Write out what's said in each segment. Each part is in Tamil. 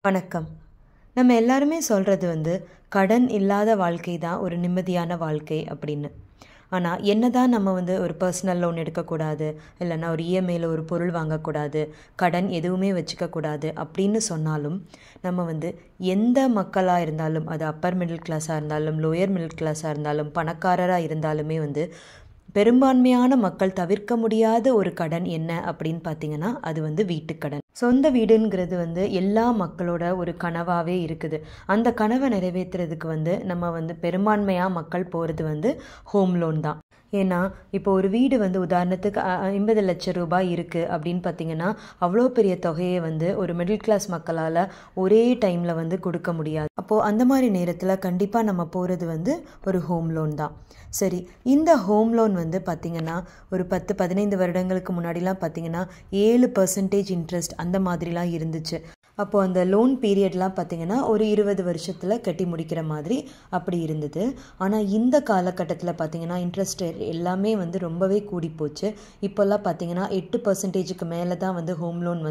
வணக்கம். நம்ம எல்லாருமே சொல்கிறது கடன் இல்லாத வாழ்க்கை தான் ஒரு நிம்மதியான வாழ்க்கை அப்படின்னு. ஆனால் என்னதான் நம்ம ஒரு பர்சனல் லோன் எடுக்கக்கூடாது, இல்லைன்னா ஒரு இஎம்ஐயில் ஒரு பொருள் வாங்கக்கூடாது, கடன் எதுவுமே வச்சுக்கக்கூடாது அப்படின்னு சொன்னாலும் நம்ம எந்த மக்களாக இருந்தாலும், அது அப்பர் மிடில் கிளாஸாக இருந்தாலும், லோயர் மிடில் கிளாஸாக இருந்தாலும், பணக்காரராக இருந்தாலுமே பெரும்பான்மையான மக்கள் தவிர்க்க முடியாத ஒரு கடன் என்ன அப்படின்னு பார்த்தீங்கன்னா அது வீட்டுக்கடன். சொந்த வீடுங்கிறது எல்லா மக்களோட ஒரு கனவாகவே இருக்குது. அந்த கனவை நிறைவேற்றுறதுக்கு நம்ம பெரும்பான்மையாக மக்கள் போகிறது ஹோம் லோன் தான். ஏன்னா இப்போ ஒரு வீடு உதாரணத்துக்கு 50 லட்சம் ரூபாய் இருக்குது அப்படின்னு பார்த்தீங்கன்னா அவ்வளோ பெரிய தொகையை ஒரு மிடில் கிளாஸ் மக்களால் ஒரே டைமில் கொடுக்க முடியாது. அப்போது அந்த மாதிரி நேரத்தில் கண்டிப்பாக நம்ம போகிறது ஒரு ஹோம் லோன் தான். சரி, இந்த ஹோம் லோன் பார்த்திங்கன்னா ஒரு 10-15 வருடங்களுக்கு முன்னாடிலாம் பார்த்திங்கன்னா 7% இன்ட்ரெஸ்ட் அந்த மாதிரிலாம் இருந்துச்சு. அப்போது அந்த லோன் பீரியட்லாம் பார்த்திங்கன்னா ஒரு 20 வருஷத்தில் கட்டி முடிக்கிற மாதிரி அப்படி இருந்தது. ஆனால் இந்த காலகட்டத்தில் பார்த்திங்கன்னா இன்ட்ரெஸ்ட் ரேட் எல்லாமே ரொம்பவே கூடி போச்சு. இப்போல்லாம் பார்த்திங்கன்னா 8%க்கு மேலே தான் ஹோம் லோன்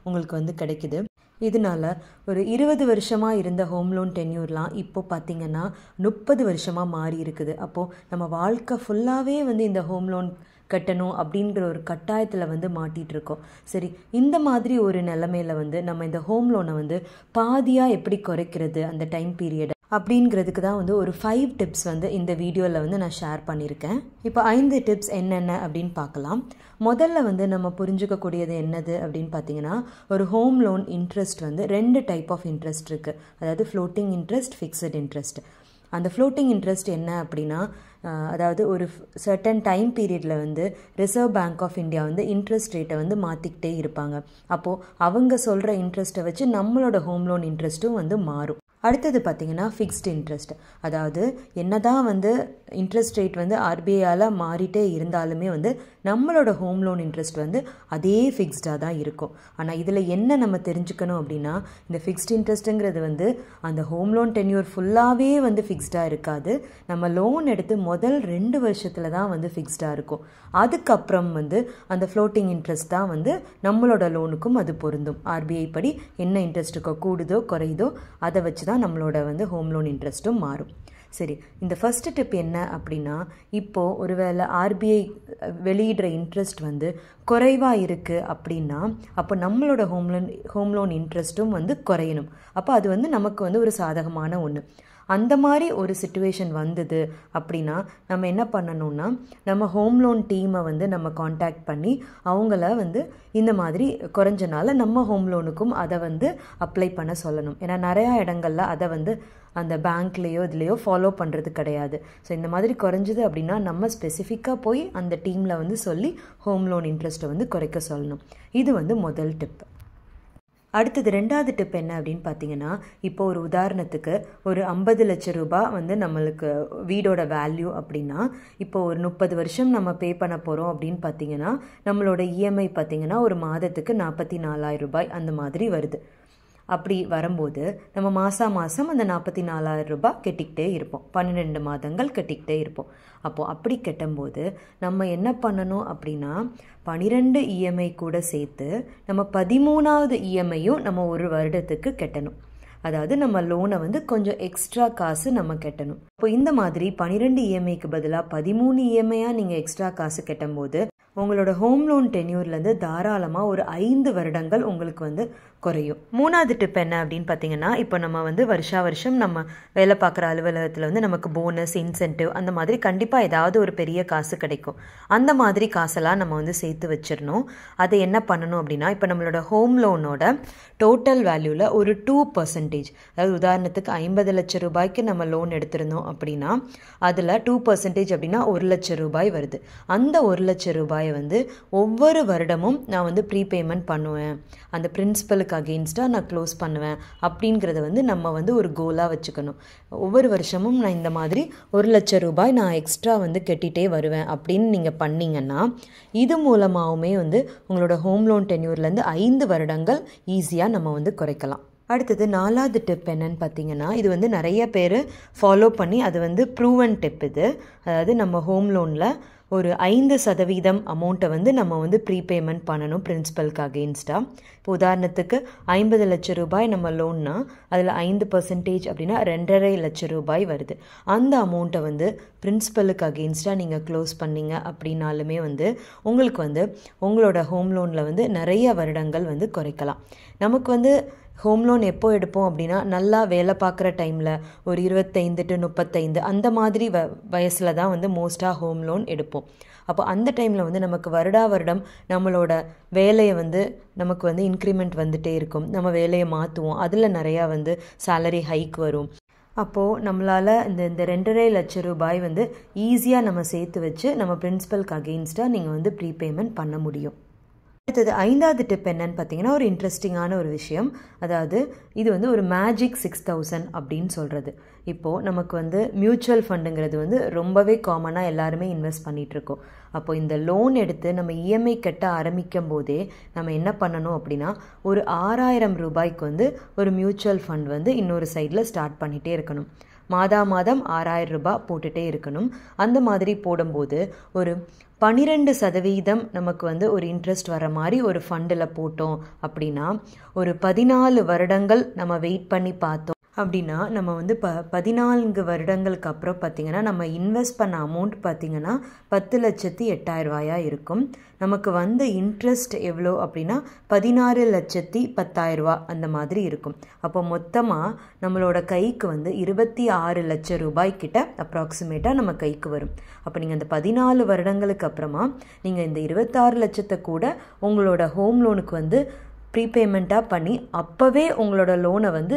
உங்களுக்கு கிடைக்குது. இதனால் ஒரு 20 வருஷமாக இருந்த ஹோம் லோன் டென்யூர்லாம் இப்போது பார்த்திங்கன்னா 30 வருஷமாக மாறி இருக்குது. அப்போது நம்ம வாழ்க்கை ஃபுல்லாகவே இந்த ஹோம் லோன் கட்டணும் அப்படிங்கிற ஒரு கட்டாயத்தில் மாட்டிகிட்ருக்கோம். சரி, இந்த மாதிரி ஒரு நிலைமையில் நம்ம இந்த ஹோம் லோனை பாதியாக எப்படி குறைக்கிறது அந்த டைம் பீரியடை அப்படிங்கிறதுக்கு தான் ஒரு 5 டிப்ஸ் இந்த வீடியோவில் நான் ஷேர் பண்ணியிருக்கேன். இப்போ 5 டிப்ஸ் என்னென்ன அப்படின்னு பார்க்கலாம். முதல்ல நம்ம புரிஞ்சுக்கக்கூடியது என்னது அப்படின்னு பார்த்தீங்கன்னா, ஒரு home loan interest 2 type of interest இருக்குது. அதாவது ஃப்ளோட்டிங் இன்ட்ரெஸ்ட், ஃபிக்ஸட் இன்ட்ரெஸ்ட். அந்த ஃப்ளோட்டிங் இன்ட்ரெஸ்ட் என்ன அப்படின்னா, அதாவது ஒரு சர்டன் டைம் பீரியடில் reserve bank of India interest ரேட்டை மாற்றிக்கிட்டே இருப்பாங்க. அப்போது அவங்க சொல்கிற இன்ட்ரெஸ்ட்டை வச்சு நம்மளோட ஹோம் லோன் இன்ட்ரெஸ்ட்டும் மாறும். அடுத்தது பார்த்திங்கன்னா ஃபிக்ஸ்டு இன்ட்ரெஸ்ட். அதாவது என்னதான் இன்ட்ரெஸ்ட் ரேட் ஆர்பிஐயால் மாறிட்டே இருந்தாலுமே நம்மளோட ஹோம் லோன் இன்ட்ரெஸ்ட் அதே ஃபிக்ஸ்டாக தான் இருக்கும். ஆனால் இதில் என்ன நம்ம தெரிஞ்சுக்கணும் அப்படின்னா, இந்த ஃபிக்ஸ்டு இன்ட்ரெஸ்ட்டுங்கிறது அந்த ஹோம் லோன் டென்யூர் ஃபுல்லாகவே ஃபிக்ஸ்டாக இருக்காது. நம்ம லோன் எடுத்து முதல் 2 வருஷத்தில் தான் ஃபிக்ஸ்டாக இருக்கும். அதுக்கப்புறம் அந்த ஃப்ளோட்டிங் இன்ட்ரெஸ்ட் தான் நம்மளோட லோனுக்கும் அது பொருந்தும். ஆர்பிஐ படி என்ன இன்ட்ரெஸ்ட்டுக்கோ கூடுதோ குறையுதோ அதை வச்சு தான் நம்மளோட ஹோம் லோன் இன்ட்ரெஸ்ட்டும் மாறும். சரி, இந்த ஃபஸ்ட்டு டிப் என்ன அப்படின்னா, இப்போது ஒருவேளை ஆர்பிஐ வெளியிடுற இன்ட்ரெஸ்ட் குறைவாக இருக்குது அப்படின்னா அப்போ நம்மளோட ஹோம் லோன் இன்ட்ரெஸ்ட்டும் குறையணும். அப்போ அது நமக்கு ஒரு சாதகமான ஒன்று. அந்த மாதிரி ஒரு சிச்சுவேஷன் வந்தது அப்படின்னா நம்ம என்ன பண்ணணும்னா, நம்ம ஹோம் லோன் டீமை நம்ம காண்டாக்ட் பண்ணி அவங்கள இந்த மாதிரி குறைஞ்சனால நம்ம ஹோம் லோனுக்கும் அதை அப்ளை பண்ண சொல்லணும். ஏன்னா நிறையா இடங்கள்ல அதை அந்த பேங்க்லேயோ இதுலேயோ ஃபாலோ பண்ணுறது கிடையாது. ஸோ இந்த மாதிரி குறைஞ்சிது அப்படின்னா நம்ம ஸ்பெசிஃபிக்காக போய் அந்த டீமில் சொல்லி ஹோம் லோன் இன்ட்ரெஸ்ட்டை குறைக்க சொல்லணும். இது முதல் டிப். அடுத்தது 2வது டிப் என்ன அப்படின்னு பார்த்தீங்கன்னா, இப்போ ஒரு உதாரணத்துக்கு ஒரு 50 லட்சம் ரூபாய் நம்மளுக்கு வீடோட வேல்யூ அப்படின்னா, இப்போ ஒரு 30 வருஷம் நம்ம பே பண்ண போகிறோம் அப்படின்னு பார்த்தீங்கன்னா நம்மளோட இஎம்ஐ பார்த்தீங்கன்னா ஒரு மாதத்துக்கு 44,000 ரூபாய் அந்த மாதிரி வருது. அப்படி வரும்போது நம்ம மாதம் அந்த 44,000 ரூபாய் கட்டிக்கிட்டே இருப்போம். 12 மாதங்கள் கட்டிக்கிட்டே இருப்போம். அப்போது அப்படி கட்டும்போது நம்ம என்ன பண்ணணும் அப்படின்னா, 12 இஎம்ஐ கூட சேர்த்து நம்ம 13வது இஎம்ஐயும் நம்ம ஒரு வருடத்துக்கு கட்டணும். அதாவது நம்ம லோனை கொஞ்சம் எக்ஸ்ட்ரா காசு நம்ம கட்டணும். இப்போ இந்த மாதிரி 12 இஎம்ஐக்கு பதிலாக 13 இஎம்ஐயாக நீங்கள் எக்ஸ்ட்ரா காசு கட்டும்போது உங்களோட ஹோம் லோன் டென்யூர்லேருந்து தாராளமாக ஒரு 5 வருடங்கள் உங்களுக்கு குறையும். 3வது டிப் என்ன அப்படின்னு பார்த்தீங்கன்னா, இப்போ நம்ம வருஷம் நம்ம வேலை பார்க்குற அலுவலகத்தில் நமக்கு போனஸ், இன்சென்டிவ் அந்த மாதிரி கண்டிப்பாக ஏதாவது ஒரு பெரிய காசு கிடைக்கும். அந்த மாதிரி காசெல்லாம் நம்ம சேர்த்து வச்சிடணும். அதை என்ன பண்ணணும் அப்படின்னா, இப்போ நம்மளோட ஹோம் லோனோட டோட்டல் வேல்யூவில் ஒரு 2%, அதாவது உதாரணத்துக்கு 50 லட்சம் ரூபாய்க்கு நம்ம லோன் எடுத்திருந்தோம் அப்படின்னா அதில் 2% அப்படின்னா 1 லட்சம் ரூபாய் வருது. அந்த 1 லட்சம் ரூபாயை ஒவ்வொரு வருடமும் நான் ப்ரீபேமெண்ட் பண்ணுவேன், அந்த பிரின்சிபலுக்கு அகெயின்ஸ்டாக நான் க்ளோஸ் பண்ணுவேன் அப்படிங்கிறத நம்ம ஒரு கோலாக வச்சுக்கணும். ஒவ்வொரு வருஷமும் நான் இந்த மாதிரி 1 லட்சம் ரூபாய் நான் எக்ஸ்ட்ரா கட்டிகிட்டே வருவேன் அப்படின்னு நீங்கள் பண்ணிங்கன்னா இது மூலமாகவுமே உங்களோட ஹோம் லோன் டென்யூர்லேருந்து 5 வருடங்கள் ஈஸியாக நம்ம குறைக்கலாம். அடுத்தது 4வது டிப் என்னன்னு பார்த்தீங்கன்னா, இது நிறைய பேர் ஃபாலோ பண்ணி அது ப்ரூவன் டிப். இது அதாவது நம்ம ஹோம் லோனில் ஒரு 5% அமௌண்ட்டை வந்து நம்ம வந்து ப்ரீபேமெண்ட் பண்ணணும் பிரின்சிபலுக்கு அகெயின்ஸ்டாக. இப்போ உதாரணத்துக்கு 50 லட்சம் ரூபாய் நம்ம லோன்னா அதில் 5% அப்படின்னா 2.5 லட்சம் ரூபாய் வருது. அந்த அமௌண்ட்டை வந்து பிரின்சிபலுக்கு அகெயின்ஸ்டாக நீங்கள் க்ளோஸ் பண்ணிங்க அப்படின்னாலுமே வந்து உங்களுக்கு வந்து உங்களோட ஹோம் லோனில் வந்து நிறைய வருடங்கள் வந்து குறைக்கலாம். நமக்கு வந்து ஹோம் லோன் எப்போ எடுப்போம் அப்படின்னா நல்லா வேலை பார்க்குற டைமில் ஒரு 25 to 35 அந்த மாதிரி வயசில் தான் வந்து மோஸ்ட்டாக ஹோம் லோன் எடுப்போம். அப்போ அந்த டைமில் வந்து நமக்கு வருடம் நம்மளோட வேலையை வந்து நமக்கு வந்து இன்க்ரிமெண்ட் வந்துகிட்டே இருக்கும். நம்ம வேலையை மாற்றுவோம், அதில் நிறையா வந்து சேலரி ஹைக் வரும். அப்போது நம்மளால் இந்த 2.5 லட்சம் ரூபாய் வந்து ஈஸியாக நம்ம சேர்த்து வச்சு நம்ம பிரின்சிபலுக்கு அகெயின்ஸ்டாக நீங்கள் வந்து ப்ரீபேமெண்ட் பண்ண முடியும். அடுத்தது 5வது டிப் என்னன்னு பார்த்தீங்கன்னா ஒரு இன்ட்ரெஸ்டிங்கான ஒரு விஷயம். அதாவது இது வந்து ஒரு மேஜிக் 6000 அப்படின்னு சொல்கிறது. இப்போது நமக்கு வந்து மியூச்சுவல் ஃபண்டுங்கிறது வந்து ரொம்பவே காமனாக எல்லாருமே இன்வெஸ்ட் பண்ணிகிட்ருக்கோம். அப்போது இந்த லோன் எடுத்து நம்ம இஎம்ஐ கட்ட ஆரம்பிக்கும் போதே நம்ம என்ன பண்ணணும் அப்படின்னா ஒரு 6000 ரூபாய்க்கு வந்து ஒரு மியூச்சுவல் ஃபண்ட் வந்து இன்னொரு சைடில் ஸ்டார்ட் பண்ணிகிட்டே இருக்கணும். மாதம் 6000 ரூபாய் போட்டுகிட்டே இருக்கணும். அந்த மாதிரி போடும்போது ஒரு 12% நமக்கு வந்து ஒரு இன்ட்ரெஸ்ட் வர மாதிரி ஒரு ஃபண்டில் போட்டோம் அப்படின்னா ஒரு 14 வருடங்கள் நம்ம வெயிட் பண்ணி பார்த்தோம் அப்படின்னா நம்ம வந்து 14 வருடங்களுக்கு அப்புறம் பார்த்திங்கன்னா நம்ம இன்வெஸ்ட் பண்ண அமௌண்ட் பார்த்திங்கன்னா 10,08,000 இருக்கும். நமக்கு வந்து இன்ட்ரெஸ்ட் எவ்வளோ அப்படின்னா 16,10,000 அந்த மாதிரி இருக்கும். அப்போ மொத்தமாக நம்மளோட கைக்கு வந்து 26 லட்சம் ரூபாய் கிட்ட அப்ராக்சிமேட்டாக நம்ம கைக்கு வரும். அப்போ நீங்கள் அந்த 14 வருடங்களுக்கு அப்புறமா நீங்கள் இந்த 26 லட்சத்தை கூட உங்களோட ஹோம் லோனுக்கு வந்து ப்ரீபேமெண்ட்டாக பண்ணி அப்போவே உங்களோட லோனை வந்து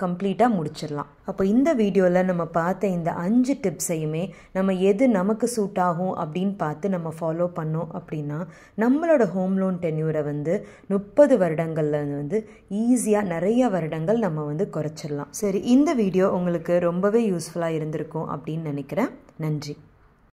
கம்ப்ளீட்டாக முடிச்சிடலாம். அப்போ இந்த வீடியோவில் நம்ம பார்த்த இந்த 5 டிப்ஸையுமே நம்ம எது நமக்கு சூட் ஆகும் அப்படின்னு பார்த்து நம்ம ஃபாலோ பண்ணோம் அப்படின்னா நம்மளோட ஹோம் லோன் டென்யூரை வந்து 30 வருடங்களில் வந்து ஈஸியாக நிறைய வருடங்கள் நம்ம வந்து குறைச்சிடலாம். சரி, இந்த வீடியோ உங்களுக்கு ரொம்பவே யூஸ்ஃபுல்லாக இருந்திருக்கும் அப்படின்னு நினைக்கிறேன். நன்றி.